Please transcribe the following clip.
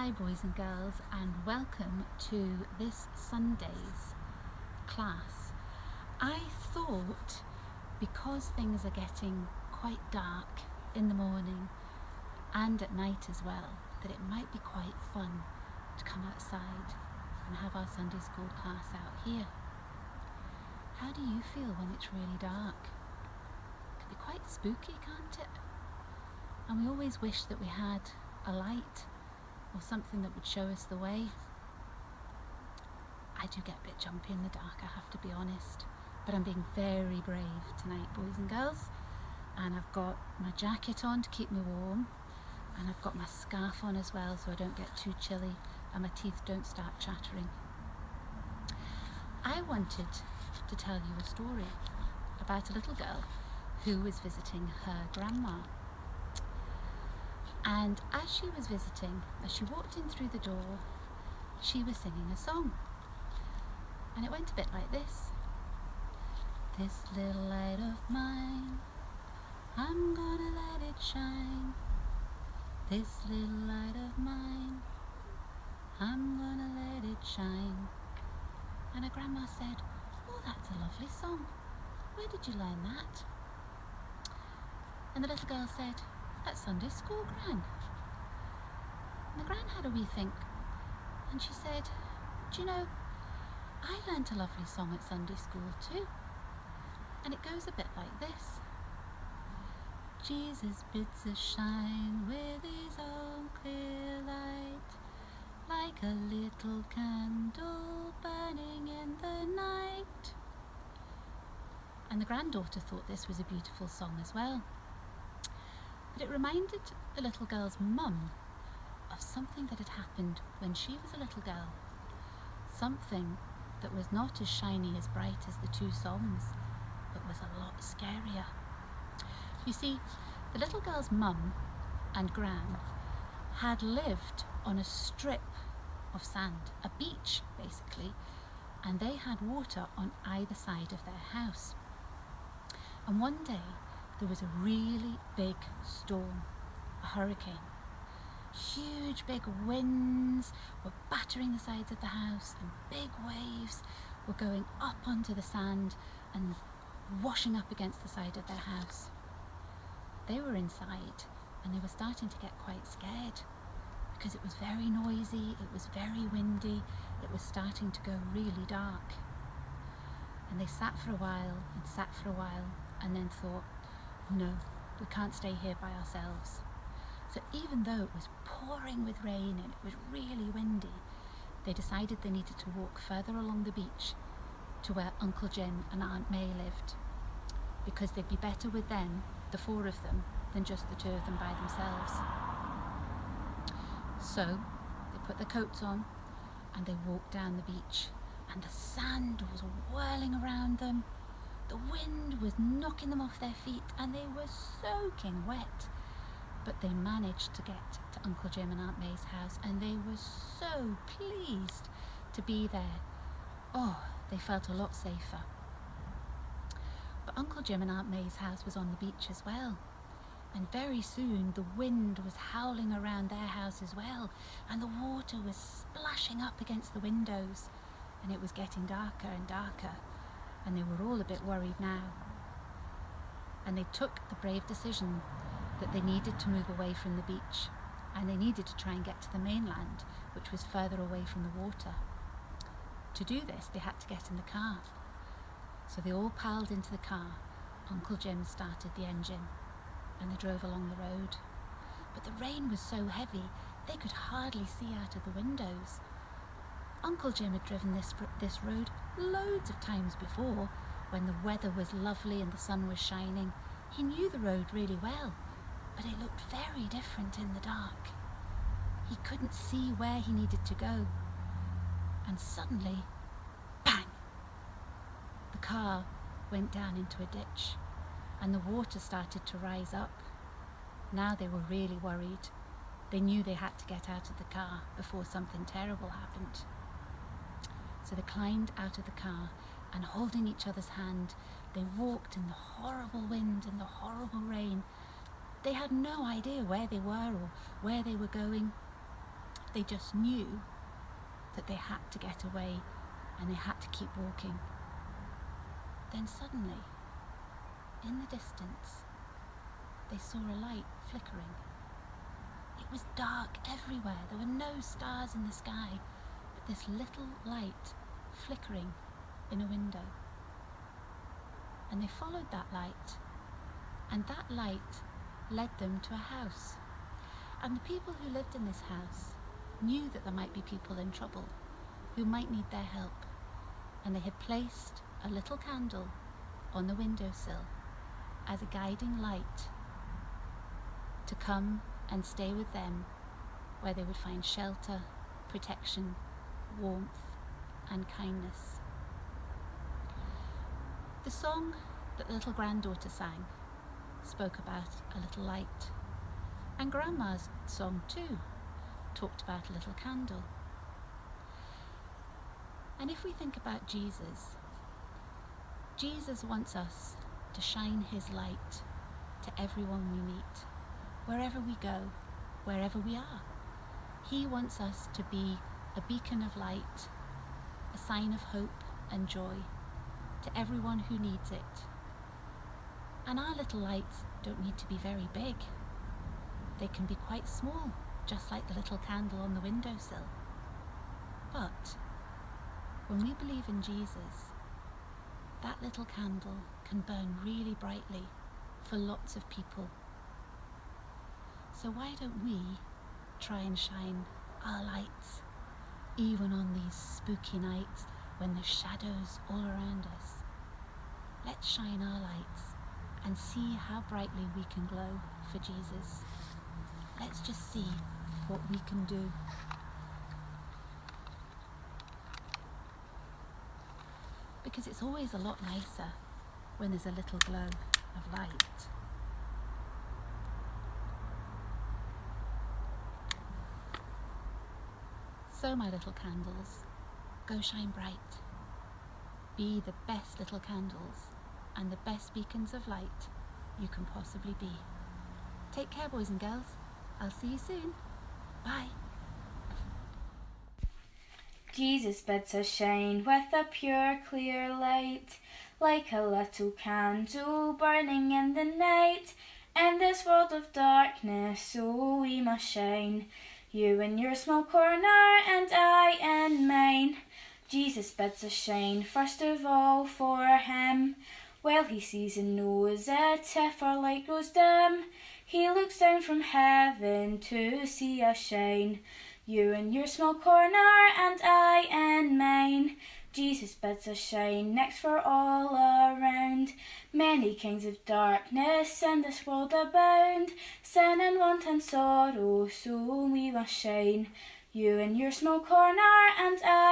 Hi boys and girls, and welcome to this Sunday's class. I thought, because things are getting quite dark in the morning and at night as well, that it might be quite fun to come outside and have our Sunday school class out here. How do you feel when it's really dark? It can be quite spooky, can't it? And we always wish that we had a light or something that would show us the way. I do get a bit jumpy in the dark, I have to be honest, but I'm being very brave tonight, boys and girls. And I've got my jacket on to keep me warm, and I've got my scarf on as well so I don't get too chilly and my teeth don't start chattering. I wanted to tell you a story about a little girl who was visiting her grandma. And as she was visiting, as she walked in through the door, she was singing a song. And it went a bit like this. This little light of mine, I'm gonna let it shine. This little light of mine, I'm gonna let it shine. And her grandma said, "Oh, that's a lovely song. Where did you learn that?" And the little girl said, "At Sunday school, Gran." And the Gran had a wee think, and she said, "Do you know, I learnt a lovely song at Sunday school too. And it goes a bit like this. Jesus bids us shine with his own clear light, like a little candle burning in the night." And the granddaughter thought this was a beautiful song as well. But it reminded the little girl's mum of something that had happened when she was a little girl. Something that was not as shiny, as bright as the two songs, but was a lot scarier. You see, the little girl's mum and Gran had lived on a strip of sand, a beach basically, and they had water on either side of their house. And one day there was a really big storm, a hurricane. Huge big winds were battering the sides of the house, and big waves were going up onto the sand and washing up against the side of their house. They were inside and they were starting to get quite scared because it was very noisy, it was very windy, it was starting to go really dark. And they sat for a while and sat for a while and then thought, no, we can't stay here by ourselves. So even though it was pouring with rain and it was really windy, they decided they needed to walk further along the beach to where Uncle Jim and Aunt May lived, because they'd be better with them, the four of them, than just the two of them by themselves. So they put their coats on and they walked down the beach, and the sand was whirling around them. The wind was knocking them off their feet and they were soaking wet. But they managed to get to Uncle Jim and Aunt May's house, and they were so pleased to be there. Oh, they felt a lot safer. But Uncle Jim and Aunt May's house was on the beach as well. And very soon the wind was howling around their house as well, and the water was splashing up against the windows, and it was getting darker and darker, and they were all a bit worried now. And they took the brave decision that they needed to move away from the beach, and they needed to try and get to the mainland, which was further away from the water. To do this, they had to get in the car. So they all piled into the car. Uncle Jim started the engine, and they drove along the road. But the rain was so heavy, they could hardly see out of the windows. Uncle Jim had driven this road loads of times before, when the weather was lovely and the sun was shining. He knew the road really well, but it looked very different in the dark. He couldn't see where he needed to go. And suddenly, bang! The car went down into a ditch, and the water started to rise up. Now they were really worried. They knew they had to get out of the car before something terrible happened. So they climbed out of the car, and holding each other's hand, they walked in the horrible wind and the horrible rain. They had no idea where they were or where they were going. They just knew that they had to get away and they had to keep walking. Then suddenly, in the distance, they saw a light flickering. It was dark everywhere. There were no stars in the sky, but this little light flickering in a window. And they followed that light, and that light led them to a house. And the people who lived in this house knew that there might be people in trouble who might need their help, and they had placed a little candle on the windowsill as a guiding light to come and stay with them, where they would find shelter, protection, warmth and kindness. The song that the little granddaughter sang spoke about a little light, and Grandma's song too talked about a little candle. And if we think about Jesus, Jesus wants us to shine his light to everyone we meet, wherever we go, wherever we are. He wants us to be a beacon of light, a sign of hope and joy to everyone who needs it. And our little lights don't need to be very big. They can be quite small, just like the little candle on the windowsill. But when we believe in Jesus, that little candle can burn really brightly for lots of people. So why don't we try and shine our lights, even on these spooky nights when there's shadows all around us? Let's shine our lights and see how brightly we can glow for Jesus. Let's just see what we can do. Because it's always a lot nicer when there's a little glow of light. So my little candles, go shine bright. Be the best little candles and the best beacons of light you can possibly be. Take care, boys and girls. I'll see you soon. Bye. Jesus bids us shine with a pure, clear light, like a little candle burning in the night. In this world of darkness, so we must shine. You in your small corner and I in mine. Jesus bids us shine, first of all for him. Well, he sees and knows it if our light grows dim. He looks down from heaven to see us shine. You in your small corner and I in mine. Jesus bids us shine, next for all around. Many kinds of darkness in this world abound, sin and want and sorrow, so we must shine. You in your small corner and I